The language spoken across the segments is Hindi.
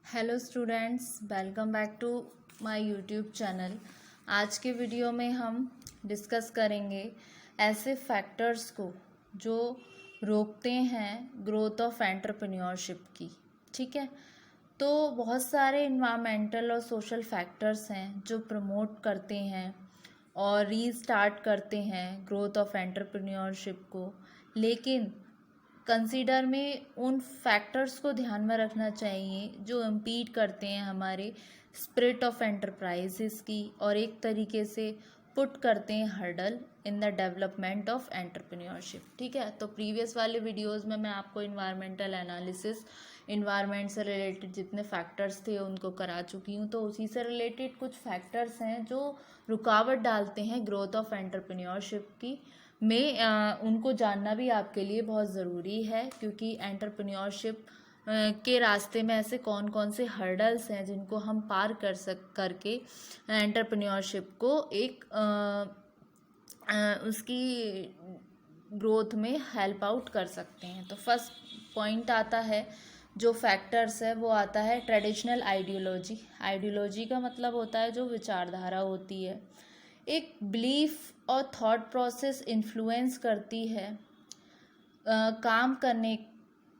Hello students, welcome back to my YouTube channel. आज के वीडियो में हम डिस्कस करेंगे ऐसे फैक्टर्स को जो रोकते हैं ग्रोथ ऑफ एंटरप्रेन्योरशिप की। ठीक है, तो बहुत सारे इन्वायरमेंटल और सोशल फैक्टर्स हैं जो प्रमोट करते हैं और रीस्टार्ट करते हैं ग्रोथ ऑफ एंटरप्रेन्योरशिप को, लेकिन कंसीडर में उन फैक्टर्स को ध्यान में रखना चाहिए जो इम्पीड करते हैं हमारे स्पिरिट ऑफ एंटरप्राइजेस की और एक तरीके से पुट करते हैं hurdle in the development of entrepreneurship. ठीक है, तो प्रीवियस वाले वीडियोस में मैं आपको इन्वायरमेंटल एनालिसिस, इन्वायरमेंट से रिलेटेड जितने फैक्टर्स थे उनको करा चुकी हूँ। तो उसी से रिलेटेड कुछ फैक्टर्स हैं जो रुकावट डालते हैं ग्रोथ ऑफ एंटरप्रेन्योरशिप की उनको जानना भी आपके लिए बहुत ज़रूरी है, क्योंकि एंटरप्रेन्योरशिप के रास्ते में ऐसे कौन कौन से हर्डल्स हैं जिनको हम पार करके एंटरप्रेन्योरशिप को एक उसकी ग्रोथ में हेल्प आउट कर सकते हैं। तो फर्स्ट पॉइंट आता है, जो फैक्टर्स है वो आता है ट्रेडिशनल आइडियोलॉजी। आइडियोलॉजी का मतलब होता है जो विचारधारा होती है, एक बिलीफ और थॉट प्रोसेस इन्फ्लुएंस करती है काम करने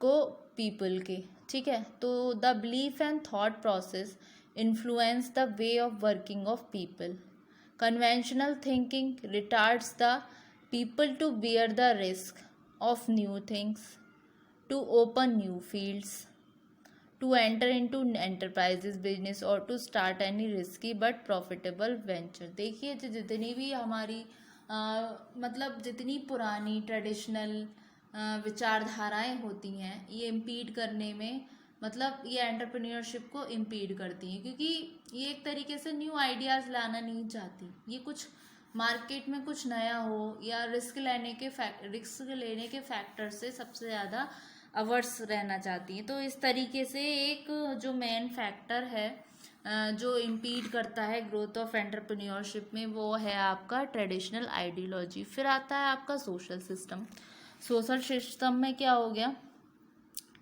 को पीपल के। ठीक है, तो the belief and thought process influence the way of working of people. Conventional thinking retards the people to bear the risk of new things, to open new fields, to enter into enterprises business or to start any risky but profitable venture। देखिए, जो जितनी भी हमारी मतलब जितनी पुरानी ट्रेडिशनल विचारधाराएं होती हैं, ये इम्पीड करने में, मतलब ये एंटरप्रेन्योरशिप को इम्पीड करती हैं, क्योंकि ये एक तरीके से न्यू आइडियाज़ लाना नहीं चाहती। ये कुछ मार्केट में कुछ नया हो या रिस्क लेने के फैक्टर से सबसे ज़्यादा अवर्स रहना चाहती हैं। तो इस तरीके से एक जो मेन फैक्टर है जो इम्पीड करता है ग्रोथ ऑफ एंटरप्रेन्योरशिप में, वो है आपका ट्रेडिशनल आइडियोलॉजी। फिर आता है आपका सोशल सिस्टम। सोशल सिस्टम में क्या हो गया,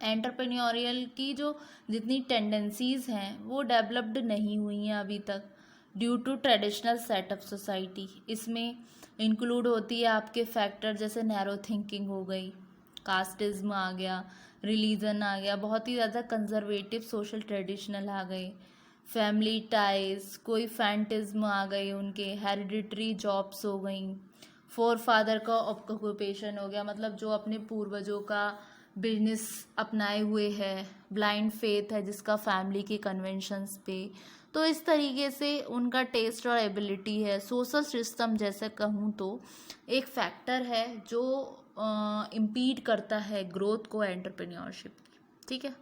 एंटरप्रेन्योरियल की जो जितनी टेंडेंसीज हैं वो डेवलप्ड नहीं हुई हैं अभी तक, due to traditional setup society. इसमें इंक्लूड होती है आपके फैक्टर जैसे नैरो थिंकिंग हो गई, कास्टिज्म आ गया, रिलीजन आ गया, बहुत ही ज़्यादा कंजर्वेटिव सोशल ट्रेडिशनल आ गए, फैमिली टाइज, कोई फैंटिज्म आ गए उनके, हेरिडिटरी जॉब्स हो गई, फोर फादर का ऑक्यूपेशन हो गया, मतलब जो अपने पूर्वजों का बिजनेस अपनाए हुए है, ब्लाइंड फेथ है जिसका फैमिली के कन्वेंशंस पे। तो इस तरीके से उनका टेस्ट और एबिलिटी है। सोशल सिस्टम जैसे कहूँ तो एक फैक्टर है जो इम्पीड करता है ग्रोथ को एंटरप्रेन्योरशिप की। ठीक है,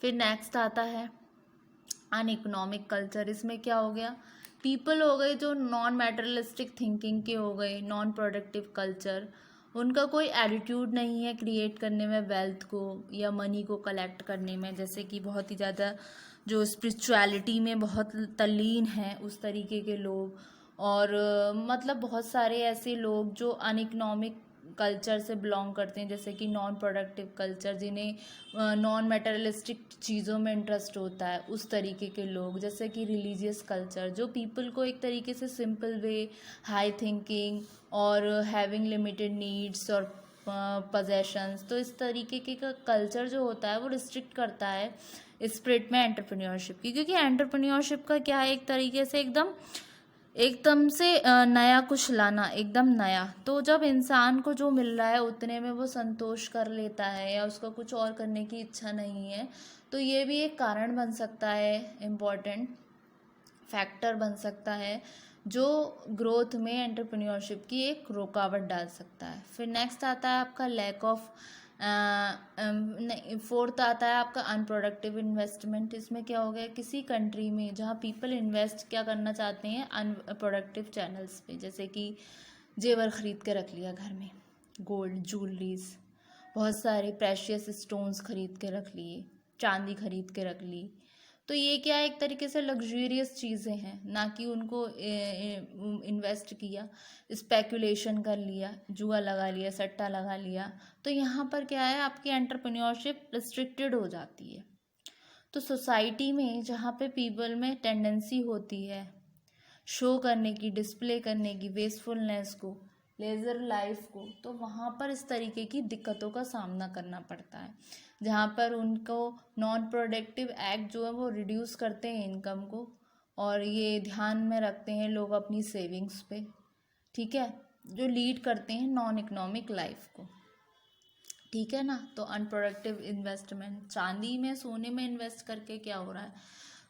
फिर नेक्स्ट आता है अन इकोनॉमिक कल्चर। इसमें क्या हो गया, पीपल हो गए जो नॉन मैटेरियलिस्टिक थिंकिंग के हो गए, नॉन प्रोडक्टिव कल्चर। उनका कोई एटीट्यूड नहीं है क्रिएट करने में वेल्थ को या मनी को कलेक्ट करने में, जैसे कि बहुत ही ज़्यादा जो स्पिरिचुअलिटी में बहुत तल्लीन है उस तरीके के लोग, और मतलब बहुत सारे ऐसे लोग जो अनइकनॉमिक कल्चर से बिलोंग करते हैं, जैसे कि नॉन प्रोडक्टिव कल्चर, जिन्हें नॉन मटेरियलिस्टिक चीज़ों में इंटरेस्ट होता है, उस तरीके के लोग, जैसे कि रिलीजियस कल्चर जो पीपल को एक तरीके से सिंपल वे, हाई थिंकिंग और हैविंग लिमिटेड नीड्स और पजेशंस। तो इस तरीके के का कल्चर जो होता है वो रिस्ट्रिक्ट करता है स्पिरिट में एंटरप्रेन्योरशिप की, क्योंकि एंटरप्रेन्योरशिप का क्या है, एक तरीके से एकदम से नया कुछ लाना, एकदम नया। तो जब इंसान को जो मिल रहा है उतने में वो संतोष कर लेता है या उसका कुछ और करने की इच्छा नहीं है, तो ये भी एक कारण बन सकता है, इम्पॉर्टेंट फैक्टर बन सकता है जो ग्रोथ में एंटरप्रेन्योरशिप की एक रुकावट डाल सकता है। फिर नेक्स्ट आता है आपका लैक ऑफ, फोर्थ आता है आपका अनप्रोडक्टिव इन्वेस्टमेंट। इसमें क्या हो गया, किसी कंट्री में जहाँ पीपल इन्वेस्ट क्या करना चाहते हैं अनप्रोडक्टिव चैनल्स पे, जैसे कि जेवर खरीद के रख लिया घर में, गोल्ड ज्वेलरीज, बहुत सारे प्रेशियस स्टोन्स खरीद के रख लिए, चांदी खरीद के रख ली। तो ये क्या एक तरीके से लग्जूरियस चीज़ें हैं, ना कि उनको इन्वेस्ट किया, स्पेकुलेशन कर लिया, जुआ लगा लिया, सट्टा लगा लिया। तो यहाँ पर क्या है, आपकी एंटरप्रेन्योरशिप रिस्ट्रिक्टेड हो जाती है। तो सोसाइटी में जहाँ पे पीपल में टेंडेंसी होती है शो करने की, डिस्प्ले करने की वेस्टफुलनेस को, लेज़र लाइफ को, तो वहाँ पर इस तरीके की दिक्कतों का सामना करना पड़ता है, जहाँ पर उनको नॉन प्रोडक्टिव एक्ट जो है वो रिड्यूस करते हैं इनकम को, और ये ध्यान में रखते हैं लोग अपनी सेविंग्स पे, ठीक है, जो लीड करते हैं नॉन इकोनॉमिक लाइफ को, ठीक है ना। तो अनप्रोडक्टिव इन्वेस्टमेंट, चांदी में सोने में इन्वेस्ट करके क्या हो रहा है,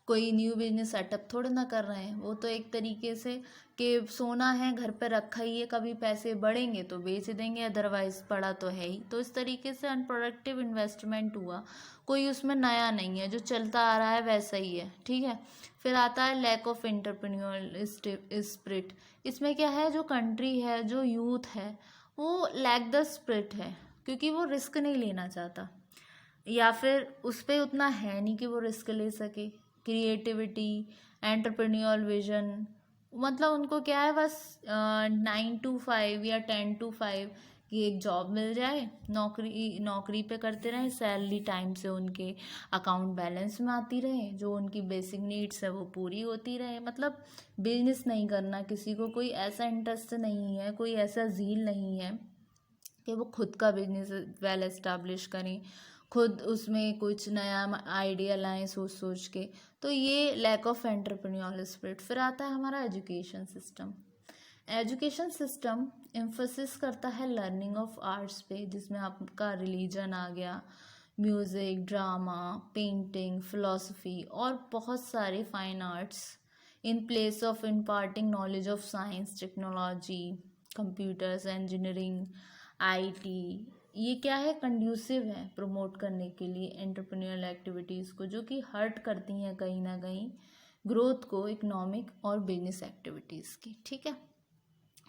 कोई न्यू बिजनेस सेटअप थोड़ा ना कर रहे हैं, वो तो एक तरीके से कि सोना है घर पे रखा ही है, कभी पैसे बढ़ेंगे तो बेच देंगे, अदरवाइज पड़ा तो है ही। तो इस तरीके से अनप्रोडक्टिव इन्वेस्टमेंट हुआ, कोई उसमें नया नहीं है, जो चलता आ रहा है वैसा ही है, ठीक है। फिर आता है लैक ऑफ एंटरप्रेन्योरल स्पिरिट। इसमें क्या है, जो कंट्री है, जो यूथ है, वो लैक द स्पिरिट है, क्योंकि वो रिस्क नहीं लेना चाहता, या फिर उस पर उतना है नहीं कि वो रिस्क ले सके। क्रिएटिविटी, एंटरप्रेन्योर विजन, मतलब उनको क्या है, बस 9 to 5 या 10 to 5 की एक जॉब मिल जाए, नौकरी पे करते रहें, सैलरी टाइम से उनके अकाउंट बैलेंस में आती रहे, जो उनकी बेसिक नीड्स है वो पूरी होती रहे। मतलब बिजनेस नहीं करना, किसी को कोई ऐसा इंटरेस्ट नहीं है, कोई ऐसा ज़ील नहीं है कि वो खुद का बिजनेस वेल एस्टाब्लिश करें, खुद उसमें कुछ नया आइडिया लाएं सोच सोच के। तो ये लैक ऑफ एंटरप्रेन्योरल स्पिरिट। फिर आता है हमारा education system. Education system emphasis करता है लर्निंग ऑफ आर्ट्स पे, जिसमें आपका रिलीजन आ गया, म्यूज़िक, ड्रामा, पेंटिंग, फिलोसफी और बहुत सारे fine arts, in place of imparting knowledge of science, technology, computers, engineering, IT. ये क्या है, कंड्यूसिव है प्रमोट करने के लिए एंटरप्रेन्योरल एक्टिविटीज़ को, जो कि हर्ट करती हैं कहीं ना कहीं ग्रोथ को, इकोनॉमिक और बिजनेस एक्टिविटीज़ की, ठीक है।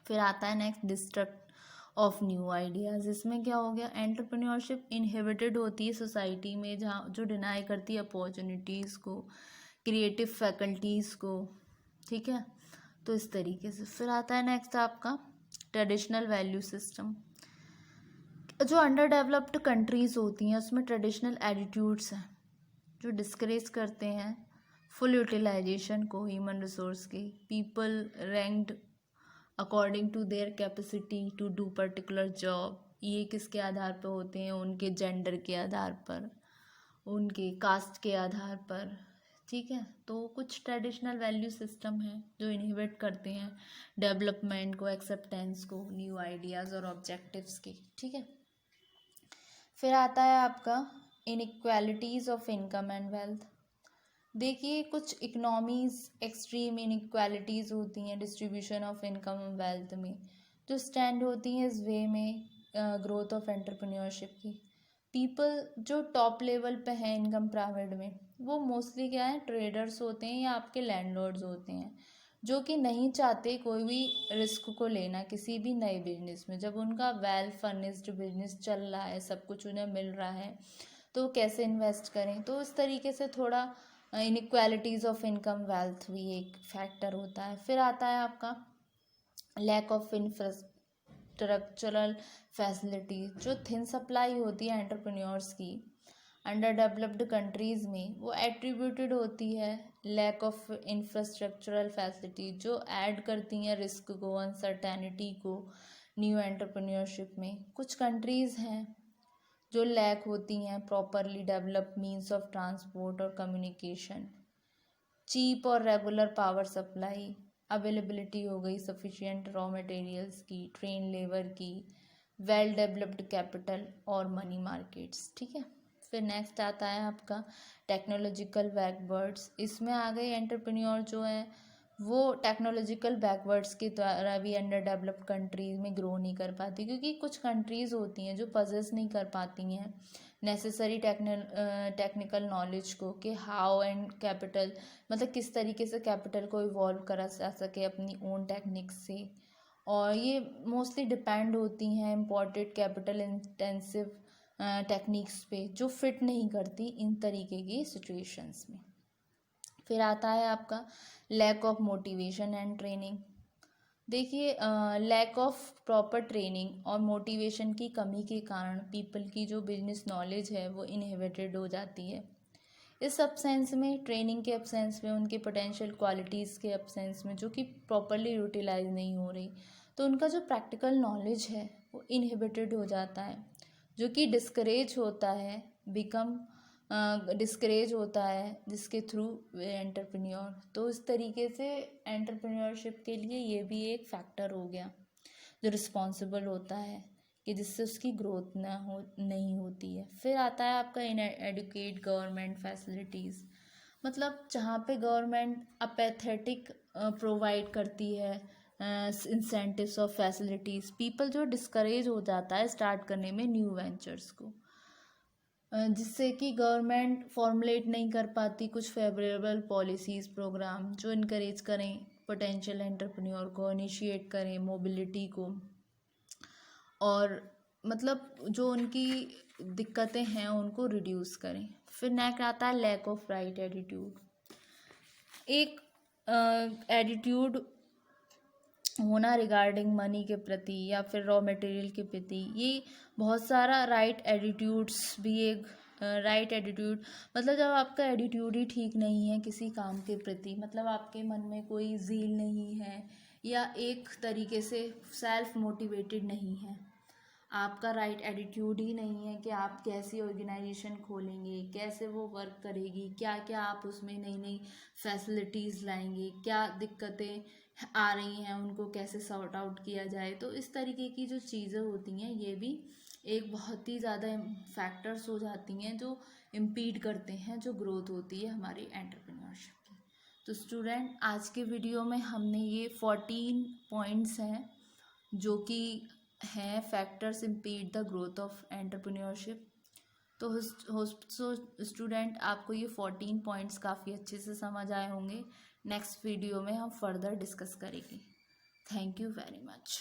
फिर आता है next, distrust of new ideas. इसमें क्या हो गया, एंटरप्रेन्योरशिप इनहिबिटेड होती है सोसाइटी में, जहाँ जो डिनाई करती है अपॉर्चुनिटीज़ को, क्रिएटिव फैकल्टीज़ को, ठीक है। तो इस तरीके से फिर आता है नेक्स्ट आपका ट्रेडिशनल वैल्यू सिस्टम। जो अंडर डेवलप्ड कंट्रीज़ होती हैं उसमें ट्रेडिशनल एटीट्यूड्स हैं जो डिस्करेज करते हैं फुल यूटिलाइजेशन को ह्यूमन रिसोर्स के। People ranked according to their capacity to do particular job. ये किसके आधार पर होते हैं, उनके जेंडर के आधार पर, उनके कास्ट के आधार पर, ठीक है। तो कुछ ट्रेडिशनल वैल्यू सिस्टम हैं जो इनहिबिट करते हैं डेवलपमेंट को, एक्सेप्टेंस को, न्यू आइडियाज़ और ऑब्जेक्टिव्स के, ठीक है। फिर आता है आपका inequalities of income and wealth. देखिए कुछ इकनॉमीज़ एक्सट्रीम इनइक्वालिटीज़ होती हैं distribution of income and wealth में, जो स्टैंड होती हैं इस वे में ग्रोथ ऑफ एंटरप्रेन्योरशिप की। पीपल जो टॉप लेवल पे हैं इनकम पिरामिड में, वो मोस्टली क्या है, ट्रेडर्स होते हैं या आपके लैंडलॉर्ड्स होते हैं, जो कि नहीं चाहते कोई भी रिस्क को लेना किसी भी नए बिजनेस में। जब उनका वेल फर्निश्ड बिजनेस चल रहा है, सब कुछ उन्हें मिल रहा है, तो कैसे इन्वेस्ट करें। तो इस तरीके से थोड़ा इनइक्वालिटीज़ ऑफ इनकम वेल्थ भी एक फैक्टर होता है। फिर आता है आपका लैक ऑफ इंफ्रास्ट्रक्चरल फैसिलिटी, जो थिन सप्लाई होती है एंटरप्रेन्योर्स की अंडर डेवलप्ड कंट्रीज़ में, वो एट्रीब्यूटेड होती है लैक ऑफ इंफ्रास्ट्रक्चरल फैसिलिटी, जो ऐड करती हैं रिस्क को, अनसर्टेनिटी को न्यू एंटरप्रेन्योरशिप में। कुछ कंट्रीज़ हैं जो लैक होती हैं properly develop means of transport और कम्युनिकेशन, चीप और रेगुलर पावर सप्लाई, अवेलेबिलिटी हो गई सफिशिएंट रॉ मटेरियल्स की, ट्रेन लेबर की, वेल डेवलप्ड कैपिटल और मनी मार्केट्स, ठीक है। फिर नेक्स्ट आता है आपका टेक्नोलॉजिकल बैकवर्ड्स। इसमें आ गए एंटरप्रेन्योर जो है वो टेक्नोलॉजिकल बैकवर्ड्स के द्वारा भी अंडर डेवलप्ड कंट्रीज़ में ग्रो नहीं कर पाती, क्योंकि कुछ कंट्रीज़ होती हैं जो पजेस नहीं कर पाती हैं नेसेसरी टेक्निकल नॉलेज को, कि हाउ एंड कैपिटल, मतलब किस तरीके से कैपिटल को इवॉल्व करा जा सके अपनी ओन टेक्निक्स से। और ये मोस्टली डिपेंड होती हैं इम्पोर्टेड कैपिटल इंटेंसिव टेक्निक्स पे, जो फिट नहीं करती इन तरीके की सिचुएशंस में। फिर आता है आपका lack of motivation and training. देखिए लैक ऑफ प्रॉपर ट्रेनिंग और मोटिवेशन की कमी के कारण पीपल की जो बिजनेस नॉलेज है वो इनहिबिटेड हो जाती है। इस एब्सेंस में, ट्रेनिंग के एब्सेंस में, उनके पोटेंशियल क्वालिटीज़ के एब्सेंस में जो कि प्रॉपरली यूटिलाइज नहीं हो रही, तो उनका जो प्रैक्टिकल नॉलेज है वो इनहिबिटेड हो जाता है, जो कि डिस्करेज होता है, डिस्करेज होता है, जिसके थ्रू वे एंटरप्रेन्योर। तो इस तरीके से एंटरप्रेन्योरशिप के लिए ये भी एक फैक्टर हो गया जो रिस्पॉन्सिबल होता है कि जिससे उसकी ग्रोथ नहीं होती है। फिर आता है आपका इन एडुकेट गवर्नमेंट फैसिलिटीज़, मतलब जहाँ पे गवर्नमेंट अपैथेटिक प्रोवाइड करती है इंसेंटिव्स और फैसिलिटीज़, पीपल जो डिस्करेज हो जाता है स्टार्ट करने में न्यू वेंचर्स को, जिससे कि गवर्नमेंट फॉर्मुलेट नहीं कर पाती कुछ फेवरेबल पॉलिसीज़ प्रोग्राम जो इनकरेज करें पोटेंशियल एंटरप्रेन्योर को, इनिशिएट करें मोबिलिटी को, और मतलब जो उनकी दिक्कतें हैं उनको रिड्यूस करें। फिर नेक्स्ट आता है लैक ऑफ राइट एटीट्यूड। एक एटीट्यूड होना रिगार्डिंग मनी के प्रति या फिर रॉ मटेरियल के प्रति, ये बहुत सारा राइट एटीट्यूड्स भी एक राइट एटीट्यूड, मतलब जब आपका एटीट्यूड ही ठीक नहीं है किसी काम के प्रति, मतलब आपके मन में कोई ज़ील नहीं है या एक तरीके से सेल्फ मोटिवेटेड नहीं है, आपका राइट एटीट्यूड ही नहीं है कि आप कैसी ऑर्गेनाइजेशन खोलेंगे, कैसे वो वर्क करेगी, क्या क्या आप उसमें नई नई फैसिलिटीज़ लाएंगे, क्या दिक्कतें आ रही हैं उनको कैसे सॉर्ट आउट किया जाए। तो इस तरीके की जो चीज़ें होती हैं ये भी एक बहुत ही ज़्यादा फैक्टर्स हो जाती हैं जो इम्पीड करते हैं जो ग्रोथ होती है हमारी एंटरप्रेन्योरशिप की। तो स्टूडेंट, आज के वीडियो में हमने ये 14 पॉइंट्स हैं जो कि हैं factors impede the growth of entrepreneurship. तो स्टूडेंट, आपको ये 14 पॉइंट्स काफ़ी अच्छे से समझ आए होंगे। नेक्स्ट वीडियो में हम फर्दर डिस्कस करेंगे। Thank you very much.